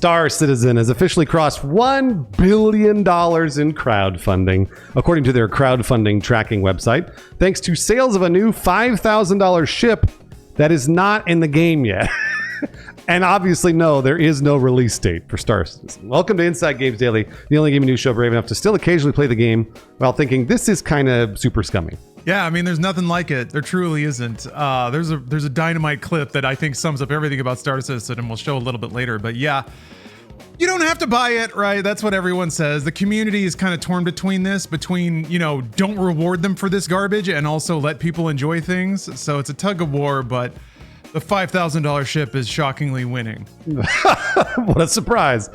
Star Citizen has officially crossed $1 billion in crowdfunding, according to their crowdfunding tracking website, thanks to sales of a new $5,000 ship that is not in the game yet. And obviously, no, there is no release date for Star Citizen. Welcome to Inside Games Daily, the only gaming news show brave enough to still occasionally play the game while thinking this is kind of super scummy. Yeah, I mean, there's nothing like it. There truly isn't. There's a dynamite clip that I think sums up everything about Star Citizen, and we'll show a little bit later. But yeah, you don't have to buy it, right? That's what everyone says. The community is kind of torn between, don't reward them for this garbage and also let people enjoy things. So it's a tug of war, but the $5,000 ship is shockingly winning. What a surprise.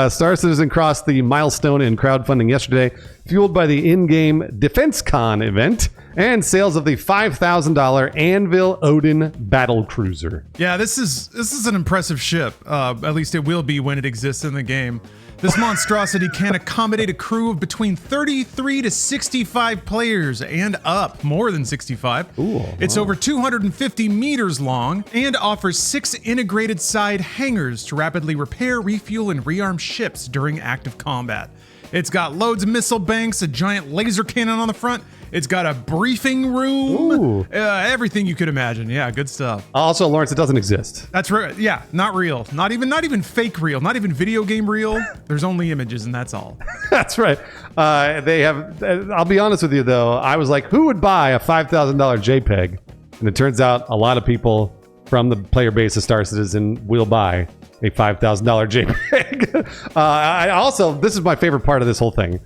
Star Citizen crossed the milestone in crowdfunding yesterday, fueled by the in-game DefenseCon event and sales of the $5,000 Anvil Odin battle cruiser. Yeah, this is an impressive ship. At least it will be when it exists in the game. This monstrosity can accommodate a crew of between 33 to 65 players and up, more than 65. Ooh, it's over 250 meters long and offers 6 integrated side hangars to rapidly repair, refuel, and rearm ships during active combat. It's got loads of missile banks, a giant laser cannon on the front. It's got a briefing room. Everything you could imagine. Yeah, good stuff. Also, Lawrence, it doesn't exist. That's right. Yeah, not real. Not even fake real. Not even video game real. There's only images, and that's all. That's right. They have. I'll be honest with you, though. I was like, who would buy a $5,000 JPEG? And it turns out a lot of people from the player base of Star Citizen will buy a $5,000 JPEG. This is my favorite part of this whole thing.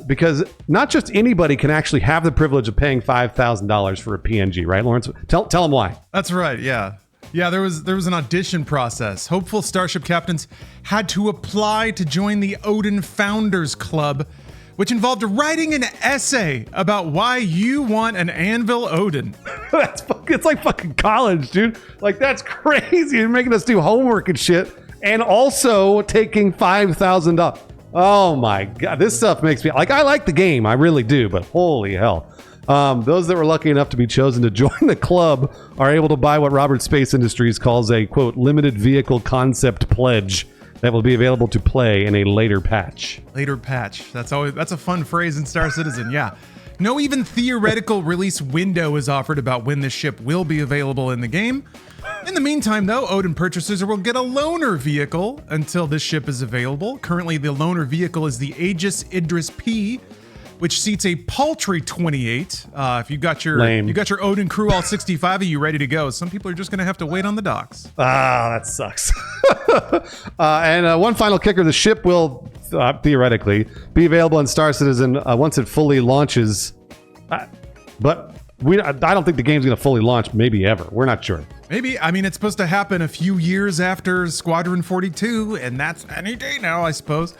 Because not just anybody can actually have the privilege of paying $5,000 for a PNG, right, Lawrence? Tell them why. That's right. Yeah. There was an audition process. Hopeful Starship captains had to apply to join the Odin Founders Club, which involved writing an essay about why you want an Anvil Odin. It's like fucking college, dude. Like, that's crazy. You're making us do homework and shit, and also taking $5,000. Oh my God, this stuff makes me like, I like the game, I really do, but holy hell. Those that were lucky enough to be chosen to join the club are able to buy what Robert Space Industries calls a, quote, limited vehicle concept pledge that will be available to play in a later patch. Later patch. That's a fun phrase in Star Citizen, yeah. No even theoretical release window is offered about when this ship will be available in the game. In the meantime, though, Odin purchasers will get a loaner vehicle until this ship is available. Currently, the loaner vehicle is the Aegis Idris P, which seats a paltry 28. If you got your Odin crew, all 65 of you ready to go, some people are just going to have to wait on the docks. That sucks. And one final kicker: the ship will theoretically be available in Star Citizen once it fully launches. But I don't think the game's going to fully launch. Maybe ever. We're not sure. Maybe. I mean, it's supposed to happen a few years after Squadron 42, and that's any day now, I suppose.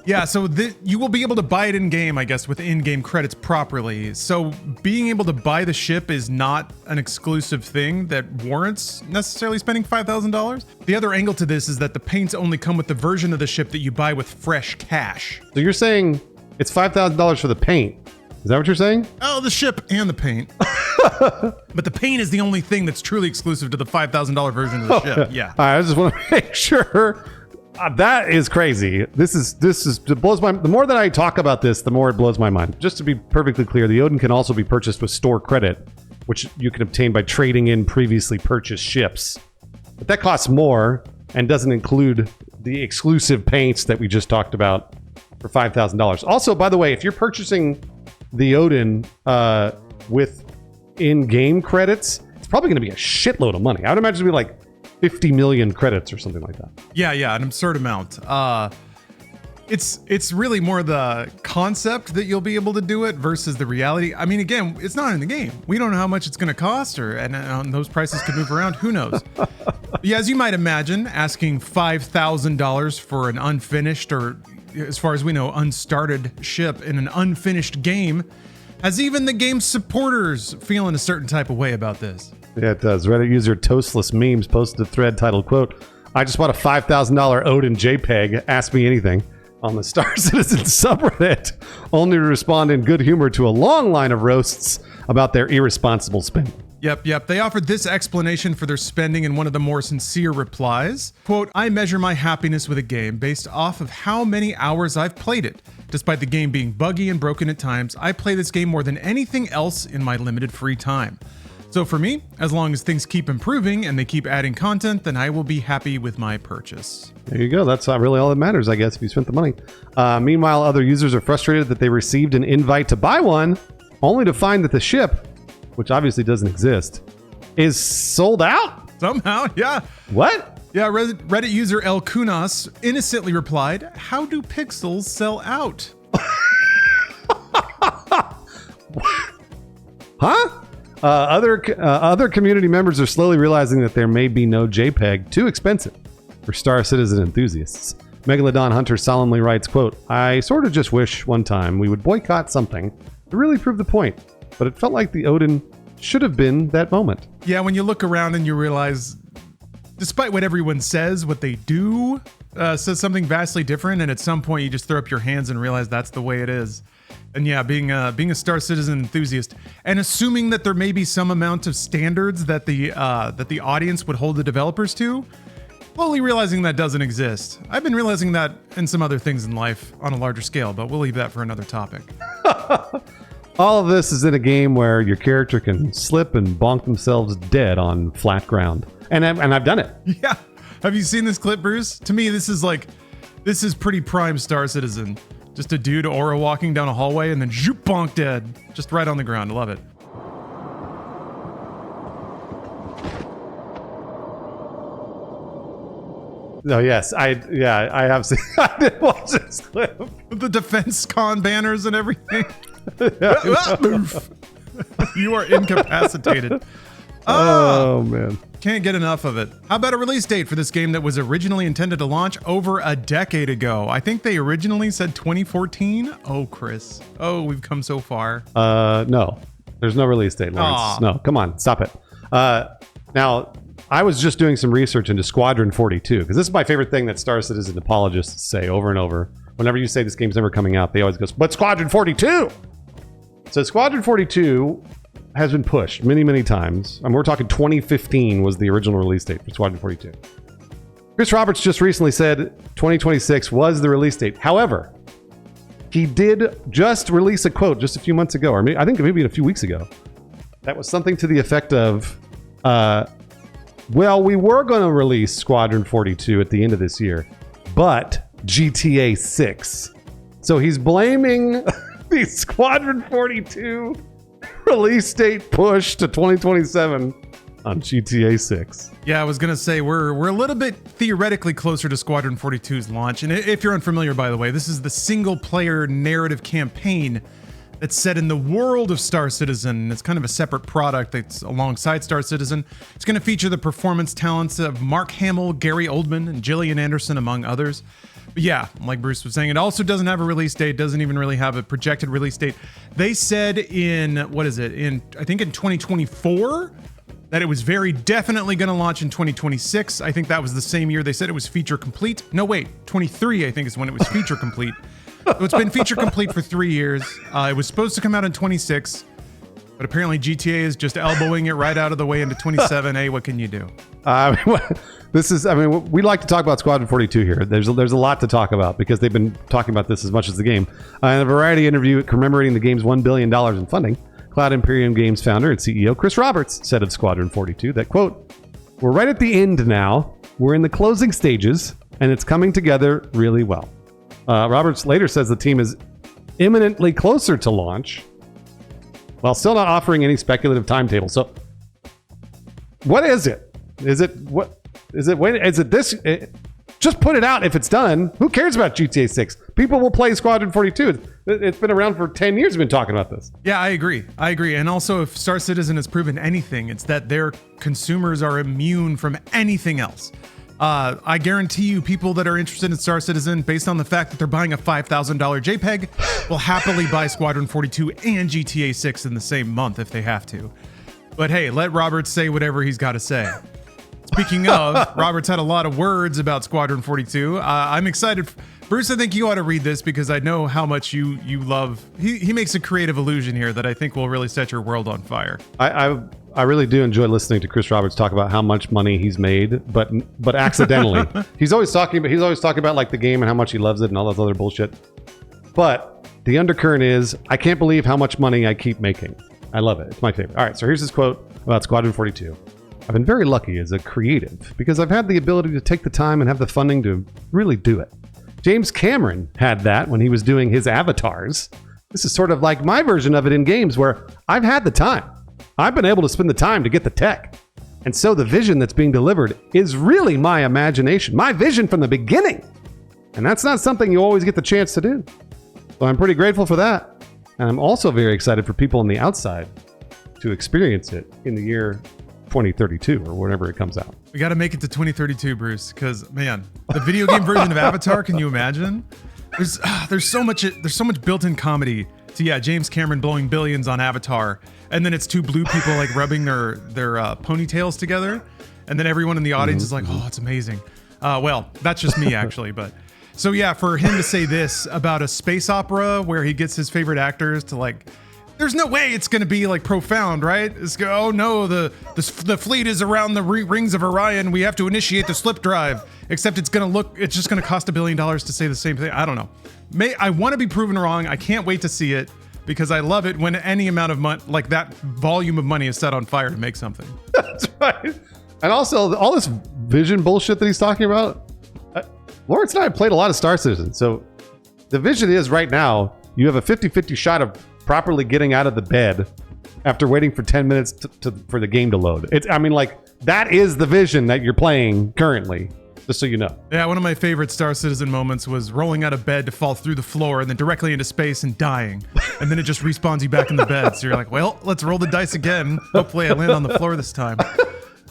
Yeah, so you will be able to buy it in-game, I guess, with in-game credits properly. So being able to buy the ship is not an exclusive thing that warrants necessarily spending $5,000. The other angle to this is that the paints only come with the version of the ship that you buy with fresh cash. So you're saying it's $5,000 for the paint. Is that what you're saying? Oh, the ship and the paint. But the paint is the only thing that's truly exclusive to the $5,000 version of the ship. Yeah. All right, I just want to make sure. That is crazy. This is it blows my. The more that I talk about this, the more it blows my mind. Just to be perfectly clear, the Odin can also be purchased with store credit, which you can obtain by trading in previously purchased ships. But that costs more and doesn't include the exclusive paints that we just talked about for $5,000. Also, by the way, if you're purchasing the Odin with in-game credits, it's probably going to be a shitload of money. I would imagine it'd be like 50 million credits or something like that. Yeah, an absurd amount. It's really more the concept that you'll be able to do it versus the reality. I mean, again, it's not in the game. We don't know how much it's going to cost, and those prices could move around. Who knows? Yeah, as you might imagine, asking $5,000 for an unfinished, or as far as we know, unstarted ship in an unfinished game has even the game's supporters feeling a certain type of way about this. Yeah, it does. Reddit user Toastless Memes posted a thread titled, quote, I just bought a $5,000 Odin JPEG, ask me anything, on the Star Citizen subreddit, only to respond in good humor to a long line of roasts about their irresponsible spending. Yep. They offered this explanation for their spending in one of the more sincere replies. Quote, I measure my happiness with a game based off of how many hours I've played it. Despite the game being buggy and broken at times, I play this game more than anything else in my limited free time. So for me, as long as things keep improving and they keep adding content, then I will be happy with my purchase. There you go. That's not really all that matters, I guess, if you spent the money. Meanwhile, other users are frustrated that they received an invite to buy one, only to find that the ship, which obviously doesn't exist, is sold out. Somehow, yeah. What? Yeah, Reddit user El Kunas innocently replied, how do pixels sell out? Huh? Other community members are slowly realizing that there may be no JPEG too expensive for Star Citizen enthusiasts. Megalodon Hunter solemnly writes, quote, I sort of just wish one time we would boycott something to really prove the point, but it felt like the Odin should have been that moment. Yeah, when you look around and you realize, despite what everyone says, what they do says something vastly different, and at some point you just throw up your hands and realize that's the way it is. And yeah, being a Star Citizen enthusiast and assuming that there may be some amount of standards that the audience would hold the developers to, slowly realizing that doesn't exist. I've been realizing that in some other things in life on a larger scale, but we'll leave that for another topic. All of this is in a game where your character can slip and bonk themselves dead on flat ground. And I've done it. Yeah. Have you seen this clip, Bruce? To me, this is pretty prime Star Citizen. Just a dude aura walking down a hallway and then zoop, bonk dead. Just right on the ground. I love it. No, yes, I have seen. I did watch this clip. The defense con banners and everything. You are incapacitated. Oh man. Can't get enough of it. How about a release date for this game that was originally intended to launch over a decade ago? I think they originally said 2014. Oh, Chris. Oh, we've come so far. No. There's no release date, Lawrence. Aw. No, come on, stop it. Now, I was just doing some research into Squadron 42, because this is my favorite thing that Star Citizen apologists say over and over. Whenever you say this game's never coming out, they always go, but Squadron 42! So Squadron 42 has been pushed many, many times. I mean, we're talking 2015 was the original release date for Squadron 42. Chris Roberts just recently said 2026 was the release date. However, he did just release a quote just a few months ago, or I think maybe a few weeks ago. That was something to the effect of, well, we were going to release Squadron 42 at the end of this year, but GTA 6. So he's blaming the Squadron 42 release date push to 2027 on GTA 6. Yeah, I was gonna say we're a little bit theoretically closer to Squadron 42's launch. And if you're unfamiliar, by the way, this is the single-player narrative campaign that's set in the world of Star Citizen. It's kind of a separate product that's alongside Star Citizen. It's going to feature the performance talents of Mark Hamill, Gary Oldman, and Gillian Anderson, among others. But yeah, like Bruce was saying, it also doesn't have a release date, doesn't even really have a projected release date. They said in, I think in 2024, that it was very definitely going to launch in 2026. I think that was the same year they said it was feature complete. No, wait, 23 I think is when it was feature complete. So it's been feature complete for 3 years. It was supposed to come out in 26, but apparently GTA is just elbowing it right out of the way into 27. Hey, what can you do? We like to talk about Squadron 42 here. There's a lot to talk about because they've been talking about this as much as the game. In a Variety interview commemorating the game's $1 billion in funding, Cloud Imperium Games founder and CEO Chris Roberts said of Squadron 42 that, quote, we're right at the end now. We're in the closing stages, and it's coming together really well. Roberts later says the team is imminently closer to launch, while still not offering any speculative timetable. So, what is it? Is it what? Is it when? Is it this? Just put it out if it's done. Who cares about GTA 6? People will play Squadron 42. It's been around for 10 years. We've been talking about this. Yeah, I agree. And also, if Star Citizen has proven anything, it's that their consumers are immune from anything else. I guarantee you people that are interested in Star Citizen, based on the fact that they're buying a $5,000 JPEG, will happily buy Squadron 42 and GTA 6 in the same month if they have to. But hey, let Roberts say whatever he's got to say. Speaking of, Robert's had a lot of words about Squadron 42. I'm excited. Bruce, I think you ought to read this because I know how much you love. He makes a creative allusion here that I think will really set your world on fire. I really do enjoy listening to Chris Roberts talk about how much money he's made, but accidentally. he's always talking about like the game and how much he loves it and all that other bullshit. But the undercurrent is, I can't believe how much money I keep making. I love it. It's my favorite. All right, so here's his quote about Squadron 42. I've been very lucky as a creative because I've had the ability to take the time and have the funding to really do it. James Cameron had that when he was doing his avatars. This is sort of like my version of it in games where I've had the time. I've been able to spend the time to get the tech. And so the vision that's being delivered is really my imagination, my vision from the beginning. And that's not something you always get the chance to do. So I'm pretty grateful for that. And I'm also very excited for people on the outside to experience it in the year 2032 or whenever it comes out. We got to make it to 2032, Bruce, because man, the video game version of Avatar, can you imagine? There's so much built-in comedy to James Cameron blowing billions on Avatar, and then it's two blue people like rubbing their ponytails together, and then everyone in the audience is like, "Oh, it's amazing." Well, that's just me actually, but so yeah, for him to say this about a space opera where he gets his favorite actors to like. There's no way it's going to be like profound, right? Oh no, the fleet is around the rings of Orion. We have to initiate the slip drive. Except it's just going to cost $1 billion to say the same thing. I don't know. I want to be proven wrong. I can't wait to see it because I love it when any amount of money, like that volume of money, is set on fire to make something. That's right. And also all this vision bullshit that he's talking about. Lawrence and I have played a lot of Star Citizen. So the vision is right now you have a 50-50 shot of properly getting out of the bed after waiting for 10 minutes for the game to load. That is the vision that you're playing currently, just so you know. Yeah, one of my favorite Star Citizen moments was rolling out of bed to fall through the floor and then directly into space and dying. And then it just respawns you back in the bed. So you're like, well, let's roll the dice again. Hopefully I land on the floor this time.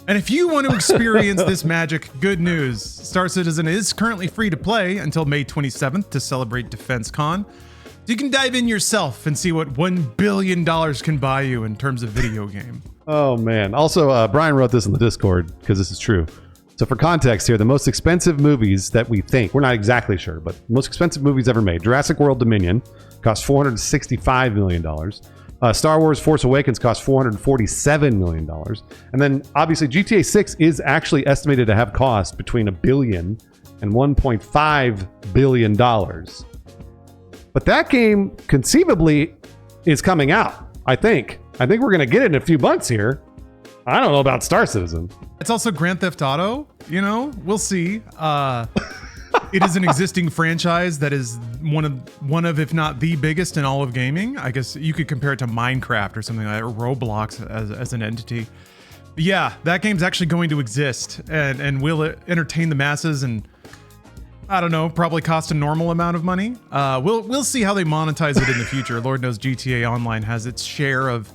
And if you want to experience this magic, good news. Star Citizen is currently free to play until May 27th to celebrate Defense Con. You can dive in yourself and see what $1 billion can buy you in terms of video game. Oh, man. Also, Brian wrote this in the Discord because this is true. So for context here, the most expensive movies that we think, we're not exactly sure, but most expensive movies ever made. Jurassic World Dominion cost $465 million. Star Wars Force Awakens cost $447 million. And then obviously GTA 6 is actually estimated to have cost between $1 billion and $1.5 billion. But that game conceivably is coming out, I think. I think we're going to get it in a few months here. I don't know about Star Citizen. It's also Grand Theft Auto, we'll see. It is an existing franchise that is one of, if not the biggest in all of gaming. I guess you could compare it to Minecraft or something like that, or Roblox as an entity. But yeah, that game's actually going to exist and will it entertain the masses and I don't know, probably cost a normal amount of money. We'll see how they monetize it in the future. Lord knows GTA Online has its share of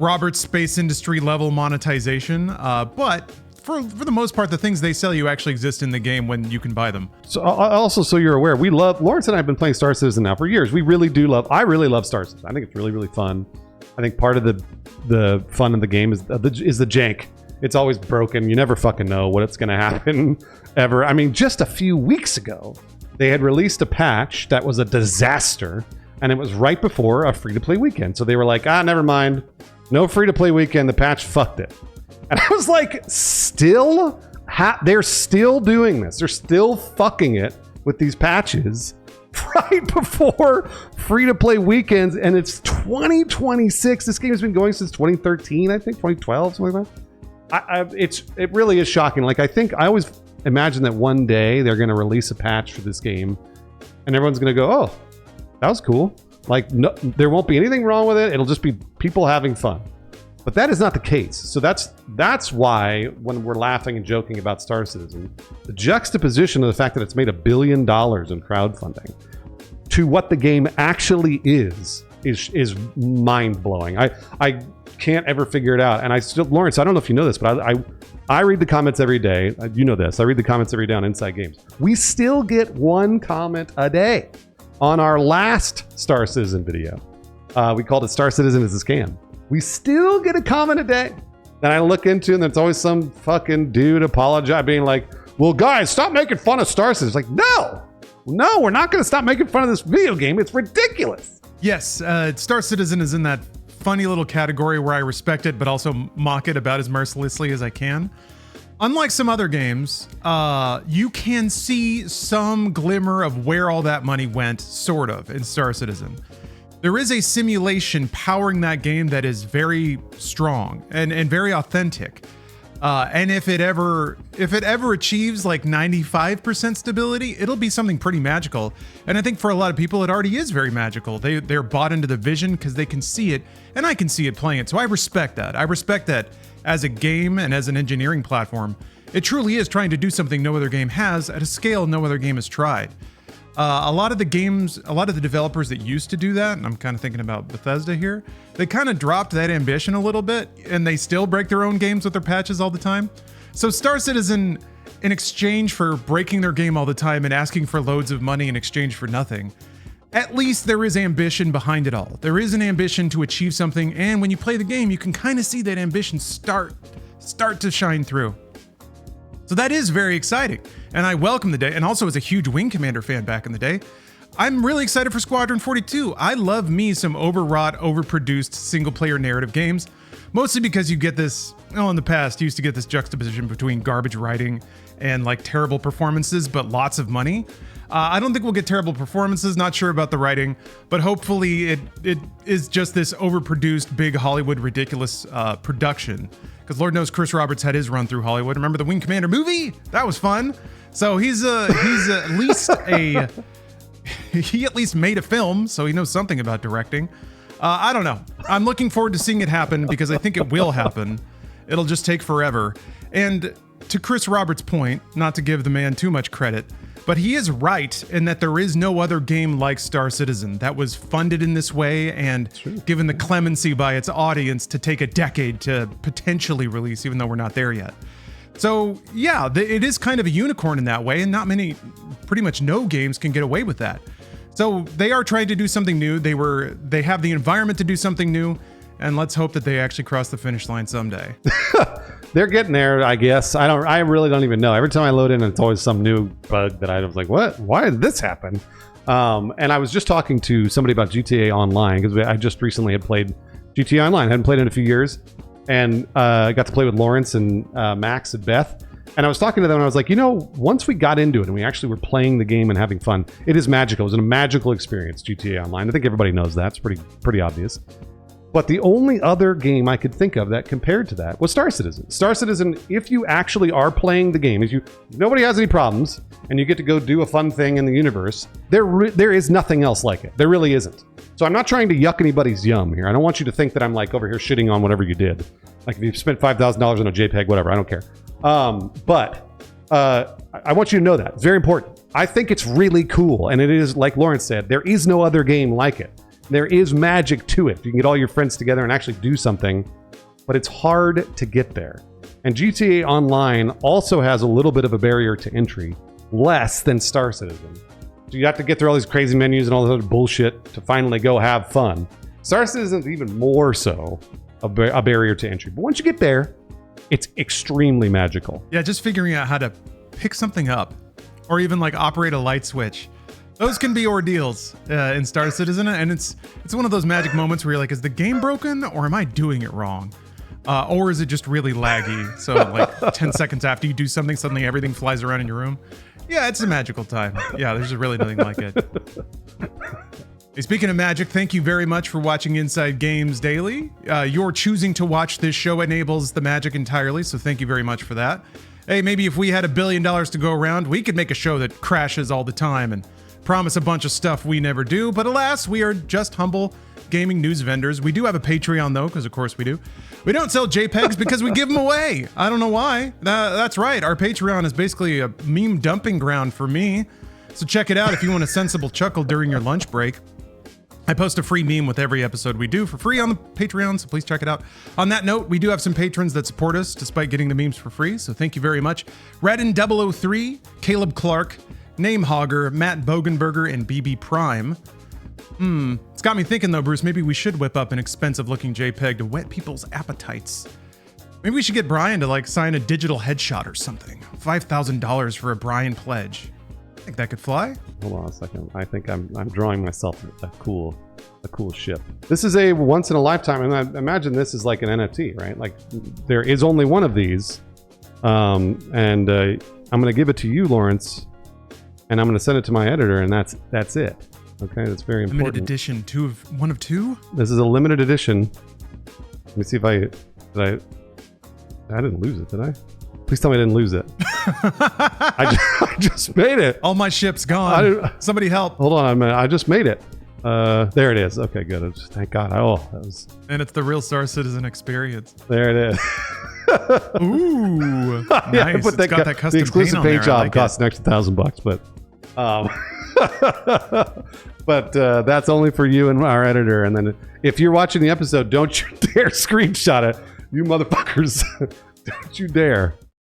Robert's space industry level monetization. But for the most part, the things they sell you actually exist in the game when you can buy them. So also, so you're aware, Lawrence and I have been playing Star Citizen now for years. I really love Star Citizen. I think it's really, really fun. I think part of the fun of the game is the jank. It's always broken. You never fucking know what it's going to happen ever. I mean, just a few weeks ago, they had released a patch that was a disaster, and it was right before a free-to-play weekend. So they were like, never mind. No free-to-play weekend. The patch fucked it. And I was like, they're still doing this. They're still fucking it with these patches right before free-to-play weekends, and it's 2026. This game has been going since 2013, I think, 2012, something like that. It really is shocking. Like, I always imagine that one day they're going to release a patch for this game and everyone's going to go, oh, that was cool. Like, no, there won't be anything wrong with it. It'll just be people having fun. But that is not the case. So that's why when we're laughing and joking about Star Citizen, the juxtaposition of the fact that it's made $1 billion in crowdfunding to what the game actually is mind-blowing. I can't ever figure it out. And Lawrence, I don't know if you know this, but I read the comments every day. You know this. I read the comments every day on Inside Games. We still get one comment a day. On our last Star Citizen video, we called it Star Citizen is a Scam. We still get a comment a day. Then I look into it, and there's always some fucking dude apologize, being like, well, guys, stop making fun of Star Citizen. It's like, no, we're not going to stop making fun of this video game. It's ridiculous. Yes, Star Citizen is in that funny little category where I respect it, but also mock it about as mercilessly as I can. Unlike some other games, you can see some glimmer of where all that money went, sort of, in Star Citizen. There is a simulation powering that game that is very strong and very authentic. And if it ever achieves like 95% stability, it'll be something pretty magical. And I think for a lot of people, it already is very magical. They're bought into the vision because they can see it, and I can see it playing it. So I respect that. I respect that as a game and as an engineering platform, it truly is trying to do something no other game has at a scale no other game has tried. A lot of the developers that used to do that, and I'm kind of thinking about Bethesda here, they kind of dropped that ambition a little bit, and they still break their own games with their patches all the time. So Star Citizen, in exchange for breaking their game all the time and asking for loads of money in exchange for nothing, at least there is ambition behind it all. There is an ambition to achieve something, and when you play the game, you can kind of see that ambition start to shine through. So that is very exciting, and I welcome the day. And also, as a huge Wing Commander fan back in the day, I'm really excited for Squadron 42. I love me some overwrought, overproduced single-player narrative games, mostly because you get this, in the past, you used to get this juxtaposition between garbage writing and like terrible performances, but lots of money. I don't think we'll get terrible performances, not sure about the writing, but hopefully it is just this overproduced, big Hollywood, ridiculous production. Because Lord knows Chris Roberts had his run through Hollywood. Remember the Wing Commander movie? That was fun. So he's at least he at least made a film, so he knows something about directing. I don't know. I'm looking forward to seeing it happen because I think it will happen. It'll just take forever. And to Chris Roberts' point, not to give the man too much credit, but he is right in that there is no other game like Star Citizen that was funded in this way and given the clemency by its audience to take a decade to potentially release, even though we're not there yet. So yeah, it is kind of a unicorn in that way, and not many, pretty much no games can get away with that. So they are trying to do something new. They have the environment to do something new, and let's hope that they actually cross the finish line someday. They're getting there, I guess. I really don't even know. Every time I load in, it's always some new bug that I was like, what? Why did this happen? And I was just talking to somebody about GTA Online because I just recently had played GTA Online. I hadn't played it in a few years. And I got to play with Lawrence and Max and Beth. And I was talking to them and I was like, once we got into it and we actually were playing the game and having fun, it is magical. It was a magical experience, GTA Online. I think everybody knows that. It's pretty obvious. But the only other game I could think of that compared to that was Star Citizen. Star Citizen, if you actually are playing the game, nobody has any problems, and you get to go do a fun thing in the universe, there is nothing else like it. There really isn't. So I'm not trying to yuck anybody's yum here. I don't want you to think that I'm like over here shitting on whatever you did. Like if you spent $5,000 on a JPEG, whatever, I don't care. But I want you to know that. It's very important. I think it's really cool, and it is, like Lawrence said, there is no other game like it. There is magic to it. You can get all your friends together and actually do something, but it's hard to get there. And GTA Online also has a little bit of a barrier to entry, less than Star Citizen. So you have to get through all these crazy menus and all this other bullshit to finally go have fun. Star Citizen is even more so a barrier to entry. But once you get there, it's extremely magical. Yeah, just figuring out how to pick something up or even like operate a light switch. Those can be ordeals in Star Citizen, and it's one of those magic moments where you're like, is the game broken or am I doing it wrong? Or is it just really laggy? So like 10 seconds after you do something, suddenly everything flies around in your room. Yeah, it's a magical time. Yeah, there's really nothing like it. Hey, speaking of magic, thank you very much for watching Inside Games Daily. Your choosing to watch this show enables the magic entirely, so thank you very much for that. Hey, maybe if we had $1 billion to go around, we could make a show that crashes all the time and promise a bunch of stuff we never do, but alas, we are just humble gaming news vendors. We do have a Patreon though, because of course we do. We don't sell JPEGs because we give them away. I don't know why. That's right. Our Patreon is basically a meme dumping ground for me. So check it out if you want a sensible chuckle during your lunch break. I post a free meme with every episode we do for free on the Patreon, so please check it out. On that note, we do have some patrons that support us despite getting the memes for free, so thank you very much. Radin003, Caleb Clark, Name Hogger, Matt Bogenberger, and BB Prime. It's got me thinking though, Bruce, maybe we should whip up an expensive looking JPEG to whet people's appetites. Maybe we should get Brian to like sign a digital headshot or something. $5,000 for a Brian pledge. Think that could fly? Hold on a second. I think I'm drawing myself a cool ship. This is a once in a lifetime, and I imagine this is like an NFT, right? Like there is only one of these, and I'm going to give it to you, Lawrence, and I'm going to send it to my editor, and that's it. Okay, that's very important. Limited edition, one of two. This is a limited edition. Let me see if I didn't lose it, did I? Please tell me I didn't lose it. I just made it. All my ship's gone. Somebody help. Hold on a minute. I just made it. There it is. Okay, good. Thank God. That was. And it's the real Star Citizen experience. There it is. Ooh, yeah, nice. It's got that custom the exclusive paint job costs an extra $1,000, but that's only for you and our editor. And then if you're watching the episode, don't you dare screenshot it, you motherfuckers. Don't you dare.